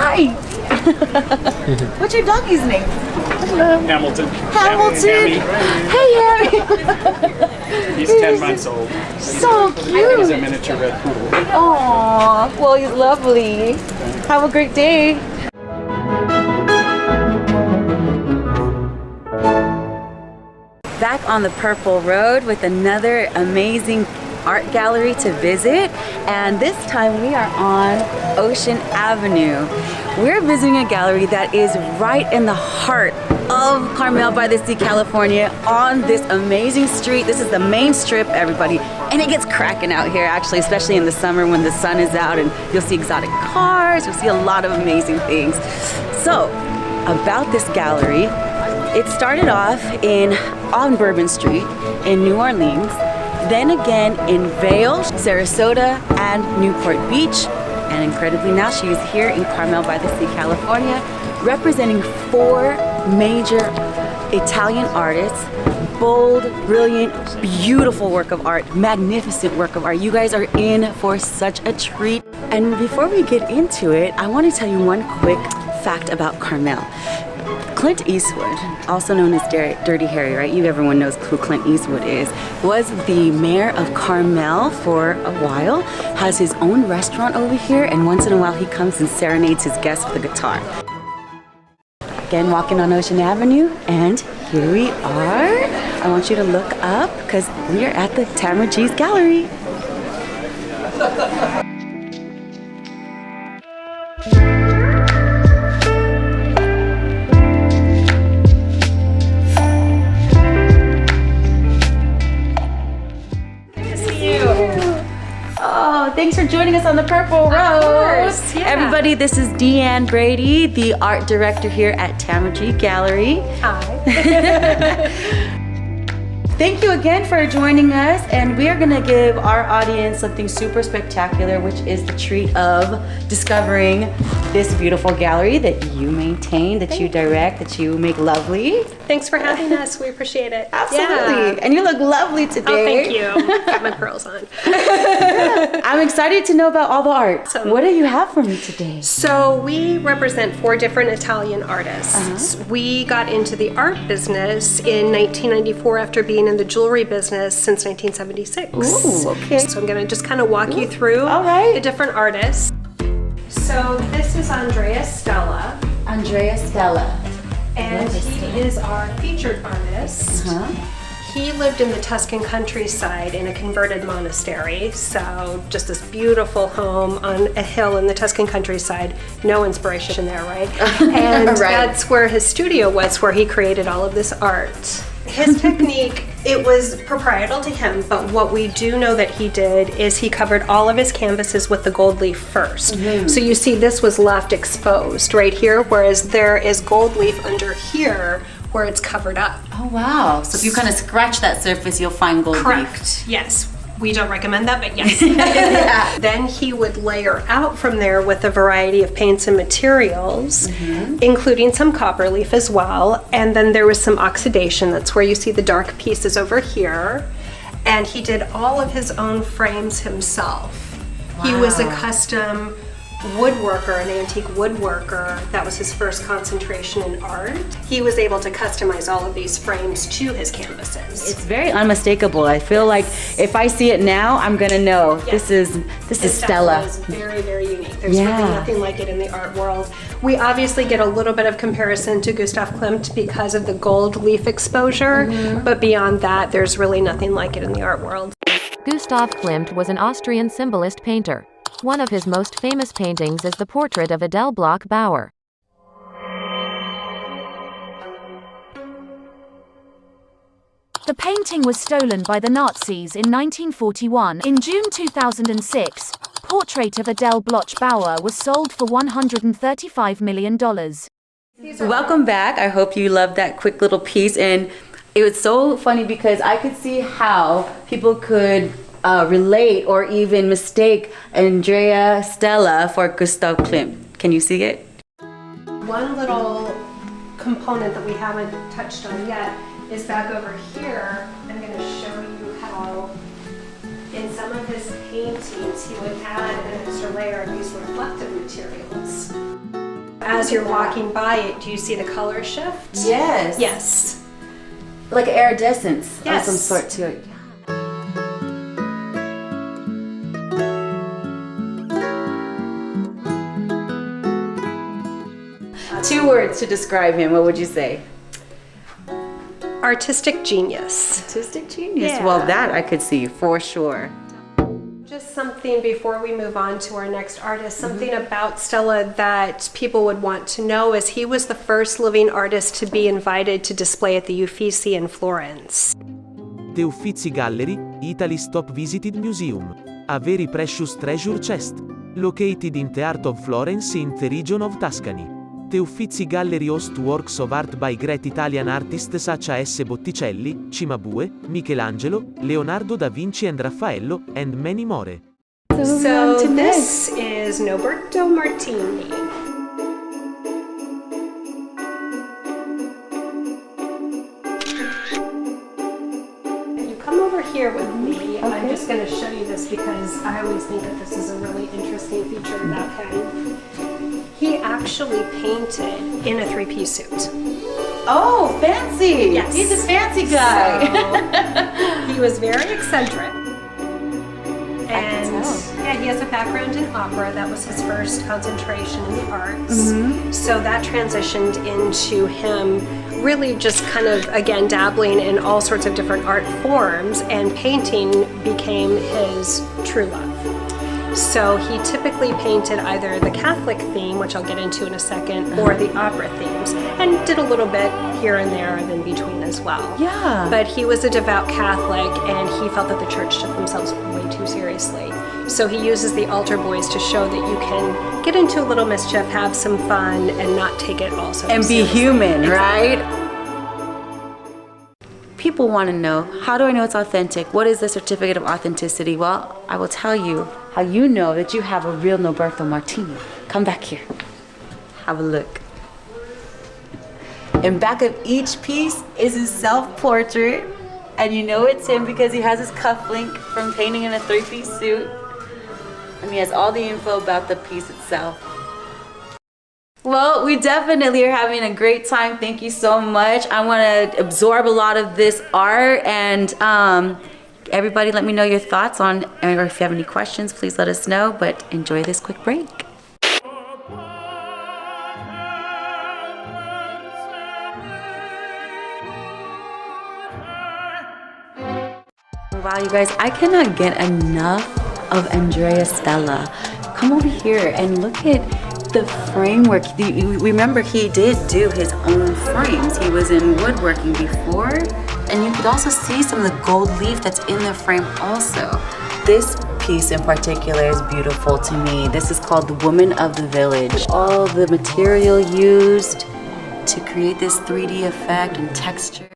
Hi. What's your doggy's name? Hamilton. Hamilton. Hey, Harry. He's 10 months old. So cute. He's a miniature red poodle. Aww. Well, he's lovely. Have a great day. Back on the Purple Road with another amazing art gallery to visit, and this time we are on Ocean Avenue. We're visiting a gallery that is right in the heart of Carmel by the Sea, California, on this amazing street. This is the main strip, everybody, and it gets cracking out here actually, especially in the summer when the sun is out, and you'll see exotic cars, you'll see a lot of amazing things. So, about this gallery, it started off on Bourbon Street in New Orleans, then again in Vail, Sarasota, and Newport Beach, and incredibly now she is here in Carmel by the Sea, California, representing 4 major Italian artists. Bold, brilliant, beautiful work of art, magnificent work of art. You guys are in for such a treat. And before we get into it, I want to tell you one quick fact about Carmel. Clint Eastwood, also known as Dirty Harry, right? Everyone knows who Clint Eastwood is, was the mayor of Carmel for a while, has his own restaurant over here, and once in a while he comes and serenades his guests with a guitar. Again, walking on Ocean Avenue, and here we are. I want you to look up because we are at the Tamara G's gallery. Thanks for joining us on the Purple Road. Of course, yeah. Everybody, this is DeAnn Brady, the art director here at Tamara G Gallery. Hi. Thank you again for joining us, and we are going to give our audience something super spectacular, which is the treat of discovering this beautiful gallery that you maintain, that you direct, that you make lovely. Thanks for having us. We appreciate it. Absolutely. Yeah. And you look lovely today. Oh, thank you. Got my pearls on. I'm excited to know about all the art. What do you have for me today? So we represent 4 different Italian artists. We got into the art business in 1994 after being in the jewelry business since 1976. Ooh, okay. So I'm going to just kind of walk you through the different artists. So this is Andrea Stella. Andrea Stella. And he is our featured artist. He lived in the Tuscan countryside in a converted monastery. So just this beautiful home on a hill in the Tuscan countryside. No inspiration there, right? And that's where his studio was, where he created all of this art. His technique, it was proprietary to him, but what we do know that he did is he covered all of his canvases with the gold leaf first. So you see this was left exposed right here, whereas there is gold leaf under here where it's covered up. Oh wow, so if you kind of scratch that surface, you'll find gold leaf. Correct, yes. We don't recommend that, but yes. Then he would layer out from there with a variety of paints and materials, including some copper leaf as well. And then there was some oxidation. That's where you see the dark pieces over here. And he did all of his own frames himself. Wow. He was a custom woodworker, an antique woodworker. That was his first concentration in art. He was able to customize all of these frames to his canvases. It's very unmistakable. I feel like if I see it now, I'm gonna know this is Stella. It's very, very unique. There's really nothing like it in the art world. We obviously get a little bit of comparison to Gustav Klimt because of the gold leaf exposure, but beyond that, there's really nothing like it in the art world. Gustav Klimt was an Austrian symbolist painter. One of his most famous paintings is the portrait of Adele Bloch-Bauer. The painting was stolen by the Nazis in 1941. In June 2006, portrait of Adele Bloch-Bauer was sold for $135 million. Welcome back. I hope you loved that quick little piece, and it was so funny because I could see how people could relate or even mistake Andrea Stella for Gustav Klimt. Can you see it? One little component that we haven't touched on yet is back over here. I'm going to show you how in some of his paintings he would add an extra layer of these reflective materials. As you're walking by it, do you see the color shift? Yes. Yes. Like iridescence Yes. of some sort to it. Two words to describe him, what would you say? Artistic genius. Artistic genius. Yeah. Well, that I could see for sure. Just something before we move on to our next artist, something about Stella that people would want to know is he was the first living artist to be invited to display at the Uffizi in Florence. The Uffizi Gallery, Italy's top visited museum. A very precious treasure chest. Located in the heart of Florence in the region of Tuscany. The Uffizi Gallery hosts works of art by great Italian artists such as Botticelli, Cimabue, Michelangelo, Leonardo da Vinci and Raffaello, and many more. So this is Norberto Martini. You come over here with me. I'm just going to show you this because I always think that this is a really interesting feature about him. He actually painted in a three-piece suit. Oh, fancy! Yes. He's a fancy guy. So, he was very eccentric. And tell. yeah, he has a background in opera. That was his first concentration in the arts. So that transitioned into him really just kind of, again, dabbling in all sorts of different art forms, and painting became his true love. So he typically painted either the Catholic theme, which I'll get into in a second, or the opera themes, and did a little bit here and there and in between as well. Yeah. But he was a devout Catholic, and he felt that the church took themselves way too seriously. So he uses the altar boys to show that you can get into a little mischief, have some fun, and not take it all so And be seriously. human, right? People want to know, how do I know it's authentic? What is the certificate of authenticity? Well, I will tell you how you know that you have a real Norberto Martini. Come back here. Have a look. In back of each piece is his self-portrait, and you know it's him because he has his cufflink from painting in a three-piece suit, and he has all the info about the piece itself. Well, we definitely are having a great time. Thank you so much. I want to absorb a lot of this art, and everybody let me know your thoughts on, or if you have any questions, please let us know, but enjoy this quick break. Wow, you guys, I cannot get enough of Andrea Stella. Come over here and look at the framework. Remember, he did do his own frames. He was in woodworking before, and you could also see some of the gold leaf that's in the frame also. This piece in particular is beautiful to me. This is called The Woman of the Village. All the material used to create this 3D effect and texture.